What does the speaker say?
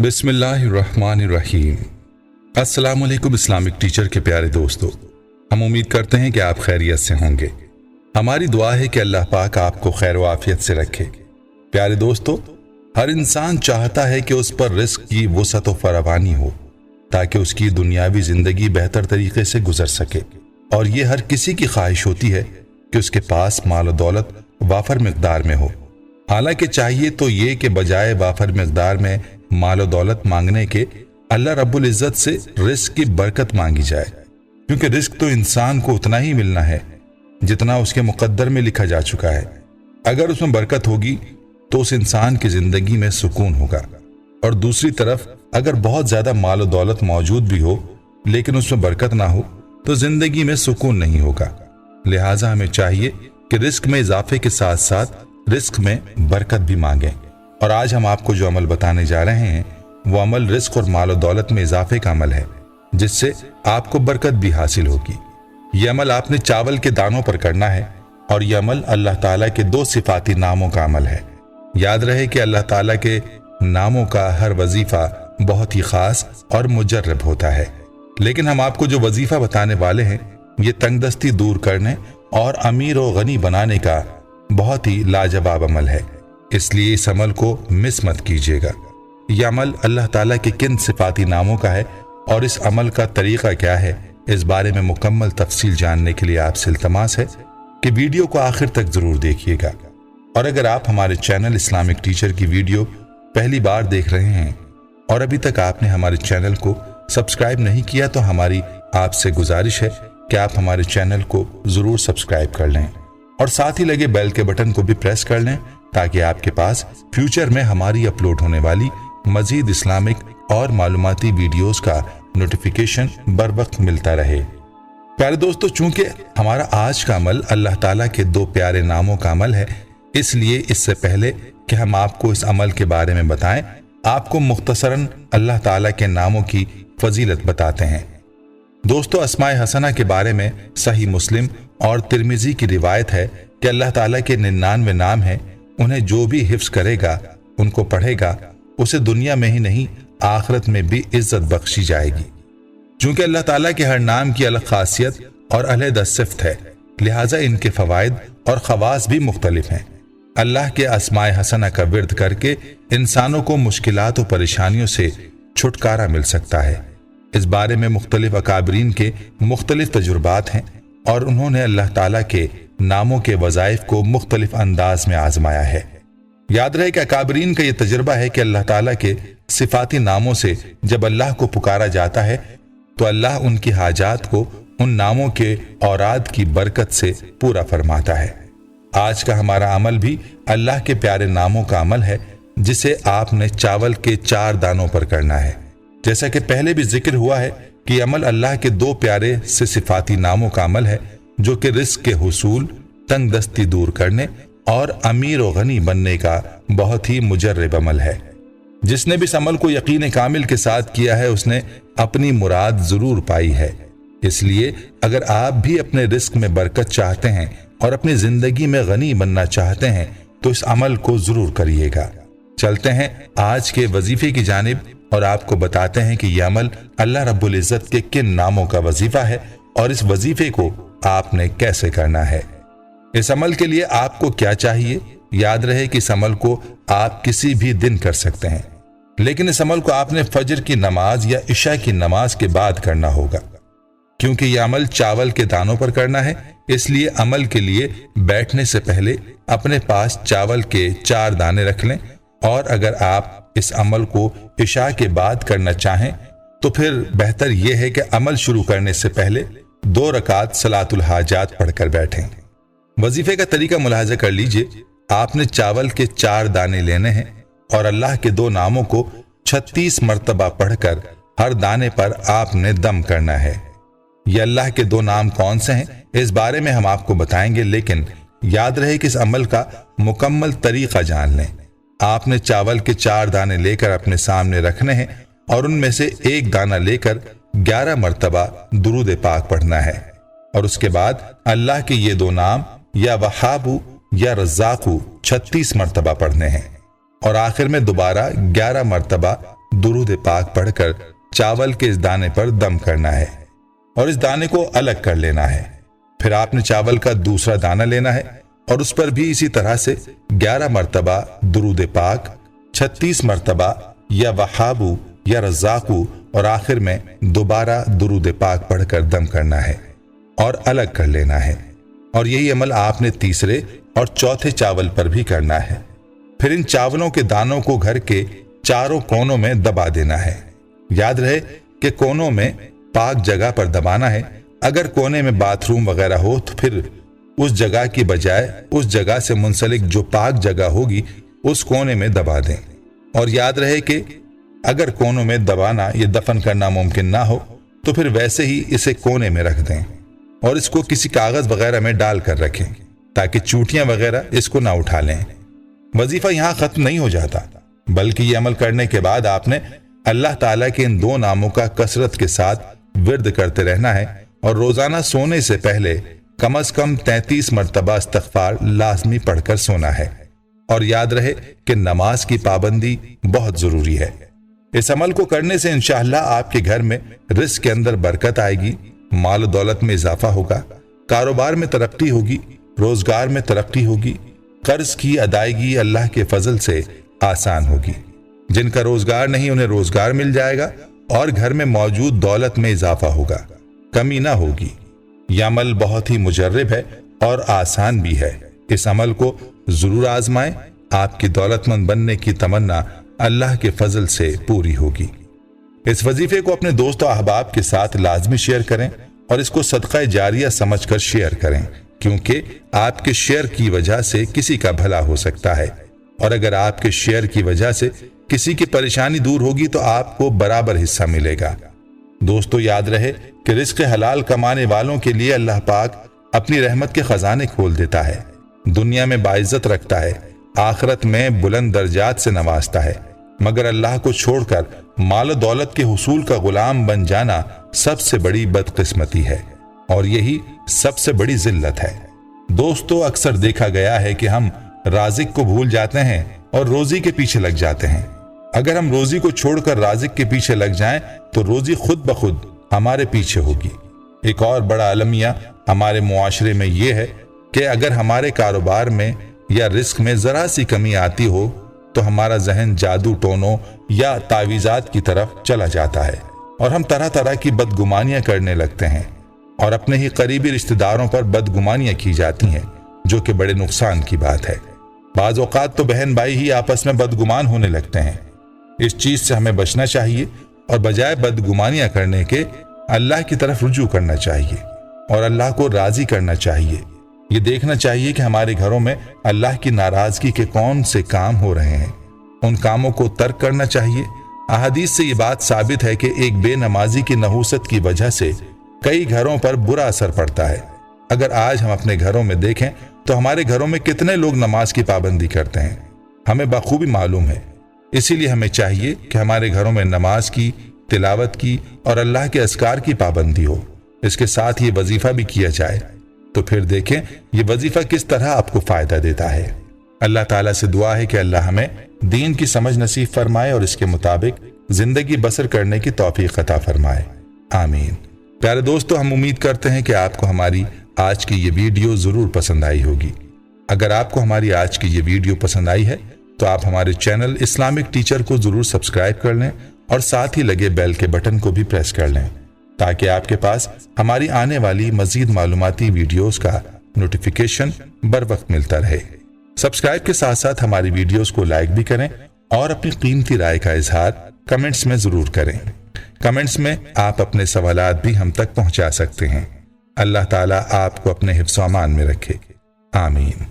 बिस्मिल्लाहिर्रहमानिर्रहीम। अस्सलाम वालेकुम इस्लामिक टीचर के प्यारे दोस्तों, हम उम्मीद करते हैं कि आप खैरियत से होंगे। हमारी दुआ है कि अल्लाह पाक आपको खैर व आफियत से रखे। प्यारे दोस्तों, हर इंसान चाहता है कि उस पर रिस्क की वसअत व फरावानी हो ताकि उसकी दुनियावी जिंदगी बेहतर तरीके से गुजर सके, और ये हर किसी की ख्वाहिश होती है कि उसके पास माल व दौलत वाफर मिकदार में हो। हालांकि चाहिए तो ये कि बजाय वाफर मिकदार में माल व दौलत मांगने के अल्लाह रब्बुल इज़्ज़त से रिस्क की बरकत मांगी जाए, क्योंकि रिस्क तो इंसान को उतना ही मिलना है जितना उसके मुकद्दर में लिखा जा चुका है। अगर उसमें बरकत होगी तो उस इंसान की जिंदगी में सुकून होगा, और दूसरी तरफ अगर बहुत ज्यादा माल व दौलत मौजूद भी हो लेकिन उसमें बरकत ना हो तो जिंदगी में सुकून नहीं होगा। लिहाजा हमें चाहिए कि रिस्क में इजाफे के साथ साथ रिस्क में बरकत भी मांगें। और आज हम आपको जो अमल बताने जा रहे हैं वो अमल रिस्क और माल व दौलत में इजाफे का अमल है, जिससे आपको बरकत भी हासिल होगी। ये अमल आपने चावल के दानों पर करना है, और यह अमल अल्लाह ताला के दो सिफाती नामों का अमल है। याद रहे कि अल्लाह ताला के नामों का हर वजीफा बहुत ही खास और मुजर्रब होता है, लेकिन हम आपको जो वजीफा बताने वाले हैं ये तंगदस्ती दूर करने और अमीर और गनी बनाने का बहुत ही लाजवाब अमल है, इसलिए इस अमल को मिस मत कीजिएगा। यह अमल अल्लाह ताला के किन सिफाती नामों का है और इस अमल का तरीका क्या है, इस बारे में मुकम्मल तफसील जानने के लिए आपसे इल्तमास है कि वीडियो को आखिर तक जरूर देखिएगा। और अगर आप हमारे चैनल इस्लामिक टीचर की वीडियो पहली बार देख रहे हैं और अभी तक आपने हमारे चैनल को सब्सक्राइब नहीं किया तो हमारी आपसे गुजारिश है कि आप हमारे चैनल को जरूर सब्सक्राइब कर लें और साथ ही लगे बेल के बटन को भी प्रेस कर लें, ताकि आपके पास फ्यूचर में हमारी अपलोड होने वाली मजीद इस्लामिक और मालूमाती वीडियोस का नोटिफिकेशन बर वक्त मिलता रहे। प्यारे दोस्तों, चूंकि हमारा आज का अमल अल्लाह ताला के दो प्यारे नामों का अमल है, इसलिए इससे पहले कि हम आपको इस अमल के बारे में बताएं, आपको मुख्तसरन अल्लाह ताला के नामों की फजीलत बताते हैं। दोस्तों, अस्माए हसना के बारे में सही मुस्लिम और तिरमिजी की रिवायत है कि अल्लाह ताला के 99 नाम हैं, उन्हें जो भी हिफ्ज करेगा, उनको पढ़ेगा, उसे दुनिया में ही नहीं आखिरत में भी इज्जत बख्शी जाएगी। चूंकि अल्लाह ताला के हर नाम की अलग खासियत और अलग सिफ्त है, लिहाजा इनके फवाइद और खवास भी मुख्तलिफ हैं। अल्लाह के अस्माए हसना का विर्द करके इंसानों को मुश्किलात और परेशानियों से छुटकारा मिल सकता है। इस बारे में मुख्तलिफ अकाबरीन के मुख्तलिफ तजुर्बात हैं, और उन्होंने अल्लाह ताला के नामों के वज़ाइफ को मुख्तलिफ अंदाज में आजमाया है। याद रहे कि अकाबरीन का यह तजुर्बा है कि अल्लाह ताला के सिफाती नामों से जब अल्लाह को पुकारा जाता है तो अल्लाह उनकी हाजात को उन नामों के औराद की बरकत से पूरा फरमाता है। आज का हमारा अमल भी अल्लाह के प्यारे नामों का अमल है, जिसे आपने चावल के 4 दानों पर करना है। जैसा कि पहले भी जिक्र हुआ है कि अमल अल्लाह के दो प्यारे से सिफाती नामों का अमल है, जो कि रिस्क के हुसूल, तंगदस्ती दूर करने और अमीर व गनी बनने का बहुत ही मुजर्रब अमल है। जिसने भी इस अमल को यकीन कामिल के साथ किया है उसने अपनी मुराद जरूर पाई है। इसलिए अगर आप भी अपने रिस्क में बरकत चाहते हैं और अपनी जिंदगी में गनी बनना चाहते हैं तो इस अमल को जरूर करिएगा। चलते हैं आज के वजीफे की जानिब और आपको बताते हैं कि यह अमल अल्लाह रब्बुल इज़्ज़त के किन नामों का वजीफा है और इस वजीफे को आपने कैसे करना है। इस अमल के लिए आपको क्या चाहिए? याद रहे कि इस अमल को आप किसी भी दिन कर सकते हैं, लेकिन इस अमल को आपने फजर की नमाज या इशा की नमाज के बाद करना होगा। क्योंकि यह अमल चावल के दानों पर करना है, इसलिए अमल के लिए बैठने से पहले अपने पास चावल के 4 दाने रख लें, और अगर आप इस अमल को इशा के बाद करना चाहें तो फिर बेहतर यह है कि अमल शुरू करने से पहले 2 रकात सलातुल हाजात पढ़कर बैठें। वजीफे का तरीका मुलाहजा कर लीजिए। आपने चावल के 4 दाने लेने हैं और अल्लाह के 2 नामों को 36 मरतबा पढ़कर हर दाने पर आपने दम करना है। ये अल्लाह के 2 नाम कौन से हैं इस बारे में हम आपको बताएंगे, लेकिन याद रहे कि इस अमल का मुकम्मल तरीका जान लें। आपने चावल के 4 दाने लेकर अपने सामने रखने हैं और उनमें से 1 दाना लेकर 11 मरतबा दुरूद पाक पढ़ना है, और उसके बाद अल्लाह के ये 2 नाम या वहाबू या रज़्ज़ाक़ू 36 मरतबा पढ़ने हैं, और आखिर में दोबारा 11 मरतबा दुरूद पाक पढ़कर चावल के इस दाने पर दम करना है और इस दाने को अलग कर लेना है। फिर आपने चावल का दूसरा दाना लेना है और उस पर भी इसी तरह से 11 मरतबा दुरूद पाक, 36 मरतबा या वहाबू या रज़ाकू और आखिर में दोबारा दुरूद पाक पढ़कर दम करना है और अलग कर लेना है। और यही अमल आपने तीसरे और चौथे चावल पर भी करना है। फिर इन चावलों के दानों को घर के चारों कोनों में दबा देना है। याद रहे कि कोनों में पाक जगह पर दबाना है। अगर कोने में बाथरूम वगैरह हो तो फिर उस जगह की बजाय उस जगह से मुंसलिक जो पाक जगह होगी उस कोने में दबा दें। और याद रहे कि अगर कोनों में दबाना या दफन करना मुमकिन ना हो तो फिर वैसे ही इसे कोने में रख दें और इसको किसी कागज वगैरह में डाल कर रखें ताकि चूटियां वगैरह इसको ना उठा लें। वजीफा यहाँ खत्म नहीं हो जाता, बल्कि ये अमल करने के बाद आपने अल्लाह ताला के इन 2 नामों का कसरत के साथ विर्द करते रहना है और रोजाना सोने से पहले कम से कम 33 मरतबा इस्तग़फ़ार लाजमी पढ़कर सोना है। और याद रहे कि नमाज की पाबंदी बहुत जरूरी है। इस अमल को करने से इंशाअल्लाह आपके घर में रिज़्क़ के अंदर बरकत आएगी, माल दौलत में इजाफा होगा, कारोबार में तरक्की होगी, रोजगार में तरक्की होगी, कर्ज की अदायगी अल्लाह के फजल से आसान होगी। जिनका रोजगार नहीं उन्हें रोजगार मिल जाएगा और घर में मौजूद दौलत में इजाफा होगा, कमी ना होगी। यह अमल बहुत ही मुजर्रब है और आसान भी है। इस अमल को जरूर आजमाएं, आपकी दौलतमंद बनने की तमन्ना अल्लाह के फजल से पूरी होगी। इस वजीफे को अपने दोस्तों अहबाब के साथ लाजमी शेयर करें और इसको सदका जारिया समझकर शेयर करें, क्योंकि आपके शेयर की वजह से किसी का भला हो सकता है और अगर आपके शेयर की वजह से किसी की परेशानी दूर होगी तो आपको बराबर हिस्सा मिलेगा। दोस्तों, याद रहे कि रिज़्क़ हलाल कमाने वालों के लिए अल्लाह पाक अपनी रहमत के खजाने खोल देता है, दुनिया में बाइज्जत रखता है, आखिरत में बुलंद दर्जात से नवाजता है। मगर अल्लाह को छोड़कर माल दौलत के हुसूल का गुलाम बन जाना सबसे बड़ी बदकिस्मती है और यही सबसे बड़ी जिल्लत है। दोस्तों, अक्सर देखा गया है कि हम राज़िक को भूल जाते हैं और रोजी के पीछे लग जाते हैं। अगर हम रोजी को छोड़कर राज़िक के पीछे लग जाएं तो रोजी खुद ब खुद हमारे पीछे होगी। एक और बड़ा अलमिया हमारे मुआशरे में यह है कि अगर हमारे कारोबार में या रिस्क में जरा सी कमी आती हो तो हमारा जहन जादू टोनों या तावीज़ात की तरफ चला जाता है और हम तरह तरह की बदगुमानियां करने लगते हैं और अपने ही करीबी रिश्तेदारों पर बदगुमानियां की जाती हैं, जो कि बड़े नुकसान की बात है। बाज़ औक़ात तो बहन भाई ही आपस में बदगुमान होने लगते हैं। इस चीज से हमें बचना चाहिए और बजाय बदगुमानियां करने के अल्लाह की तरफ रुजू करना चाहिए और अल्लाह को राजी करना चाहिए। ये देखना चाहिए कि हमारे घरों में अल्लाह की नाराजगी के कौन से काम हो रहे हैं, उन कामों को तर्क करना चाहिए। अहादीस से ये बात साबित है कि एक बेनमाजी की नहूसत की वजह से कई घरों पर बुरा असर पड़ता है। अगर आज हम अपने घरों में देखें तो हमारे घरों में कितने लोग नमाज की पाबंदी करते हैं, हमें बखूबी मालूम है। इसीलिए हमें चाहिए कि हमारे घरों में नमाज की, तिलावत की और अल्लाह के अस्कार की पाबंदी हो। इसके साथ ये वजीफा भी किया जाए, तो फिर देखें ये वजीफा किस तरह आपको फायदा देता है। अल्लाह ताला से दुआ है कि अल्लाह हमें दीन की समझ नसीब फरमाए और इसके मुताबिक जिंदगी बसर करने की तौफीक अता फरमाए। आमीन। प्यारे दोस्तों, हम उम्मीद करते हैं कि आपको हमारी आज की ये वीडियो जरूर पसंद आई होगी। अगर आपको हमारी आज की ये वीडियो पसंद आई है तो आप हमारे चैनल इस्लामिक टीचर को जरूर सब्सक्राइब कर लें और साथ ही लगे बेल के बटन को भी प्रेस कर लें, ताकि आपके पास हमारी आने वाली मजीद मालूमाती वीडियोस का नोटिफिकेशन बर वक्त मिलता रहे। सब्सक्राइब के साथ साथ हमारी वीडियोस को लाइक भी करें और अपनी कीमती राय का इजहार कमेंट्स में जरूर करें। कमेंट्स में आप अपने सवालात भी हम तक पहुंचा सकते हैं। अल्लाह ताला आपको अपने हिफ्ज़-ओ-अमान में रखे। आमीन।